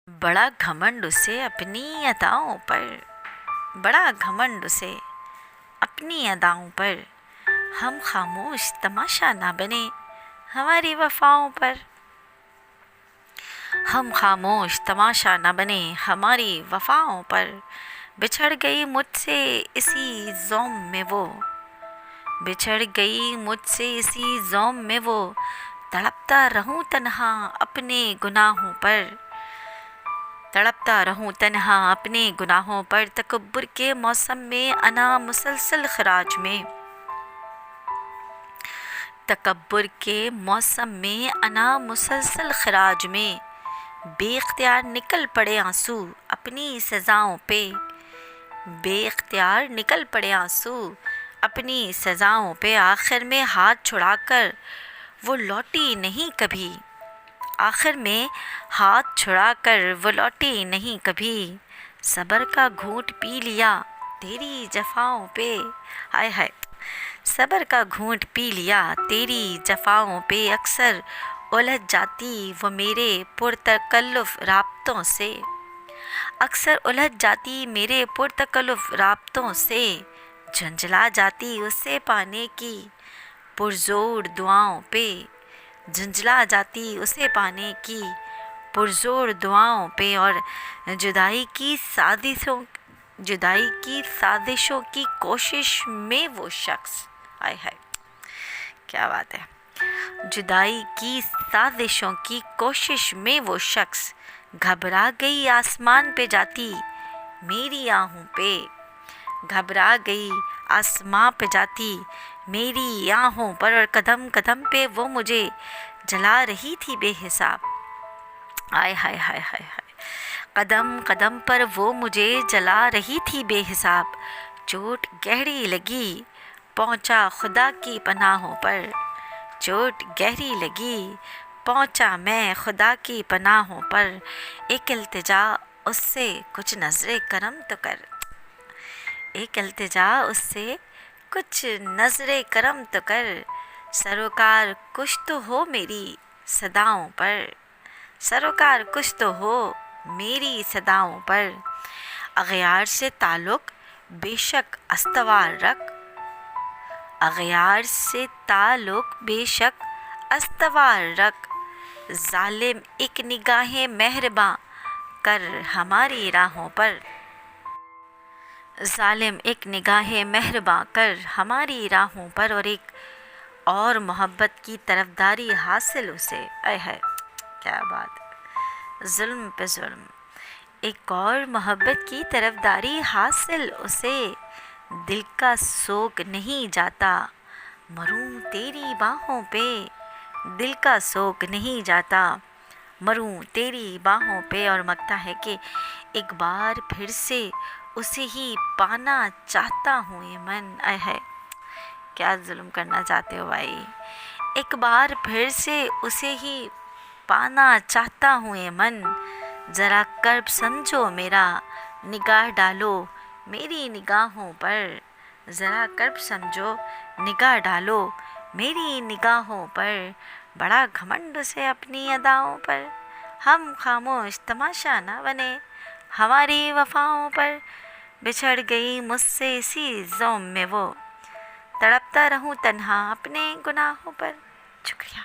बड़ा घमंड उसे अपनी अदाओं पर, बड़ा घमंड उसे अपनी अदाओं पर। हम खामोश तमाशा ना बने हमारी वफाओं पर। हम खामोश तमाशा ना बने हमारी वफाओं पर। बिछड़ गई मुझसे इसी ज़ौम में वो, बिछड़ गई मुझसे इसी ज़ौम में वो। तड़पता रहूं तन्हा अपने गुनाहों पर, तड़पता रहूं तन्हा अपने गुनाहों पर। तकब्बुर के मौसम में अना मुसलसल खराज में, तकब्बुर के मौसम में अना मुसलसल खराज में। बेख्तियार निकल पड़े आंसू अपनी सज़ाओं पे, बेख्तियार निकल पड़े आंसू अपनी सज़ाओं पे। आखिर में हाथ छुड़ाकर वो लौटी नहीं कभी, आखिर में हाथ छुड़ाकर वो लौटी नहीं कभी। सब्र का घूंट पी लिया तेरी जफ़ाओं पे, हाय हाय। सब्र का घूंट पी लिया तेरी जफ़ाओं पे। अक्सर उलझ जाती वो मेरे पुरतकल्लुफ़ राब्तों से, अक्सर उलझ जाती मेरे पुरतकल्लुफ़ राब्तों से। झुंझला जाती उसे पाने की पुरज़ोर दुआओं पे, झुंझला जाती उसे पाने की पुरज़ोर दुआओं पे। और जुदाई की साजिशों, जुदाई की साजिशों की कोशिश में वो शख्स, हाय हाय क्या बात है। जुदाई की साजिशों की कोशिश में वो शख्स। घबरा गई आसमान पे जाती मेरी आहों पे, घबरा गई आसमां पे जाती मेरी आहों पर। और कदम कदम पे वो मुझे जला रही थी बेहिसाब, आय हाय हाय हाय हाय। कदम कदम पर वो मुझे जला रही थी बेहिसाब। चोट गहरी लगी पहुंचा खुदा की पनाहों पर, चोट गहरी लगी पहुंचा मैं खुदा की पनाहों पर। एक इल्तिजा उससे कुछ नज़रे करम तो कर, एक इल्तिजा उससे कुछ नज़रे करम तो कर। सरोकार कुछ तो हो मेरी सदाओं पर, सरोकार कुछ तो हो मेरी सदाओं पर। अग़यार से ताल्लुक़ बेशक अस्तवार रख, अग़यार से ताल्लुक़ बेशक अस्तवार रख। ज़ालिम एक निगाहे मेहरबां कर हमारी राहों पर, ज़ालिम एक निगाहे मेहरबां कर हमारी राहों पर। और एक और मोहब्बत की तरफदारी हासिल उसे, आय है क्या बात है। ज़ुल्म पे ज़ुल्म, एक और मोहब्बत की तरफदारी हासिल उसे। दिल का सोग नहीं जाता मरूं तेरी बाहों पे, दिल का सोग नहीं जाता मरूं तेरी बाहों पे। और मगता है कि एक बार फिर से उसे ही पाना चाहता हूँ ये मन, आय है क्या जुल्म करना चाहते हो भाई। एक बार फिर से उसे ही पाना चाहता हूँ ये मन। ज़रा कर्ब समझो मेरा निगाह डालो मेरी निगाहों पर, ज़रा कर्ब समझो निगाह डालो मेरी निगाहों पर। बड़ा घमंड से अपनी अदाओं पर, हम खामोश तमाशा ना बने हमारी वफ़ाओं पर। बिछड़ गई मुझसे इसी ज़ौम में वो, तड़पता रहूं तन्हा अपने गुनाहों पर। शुक्रिया।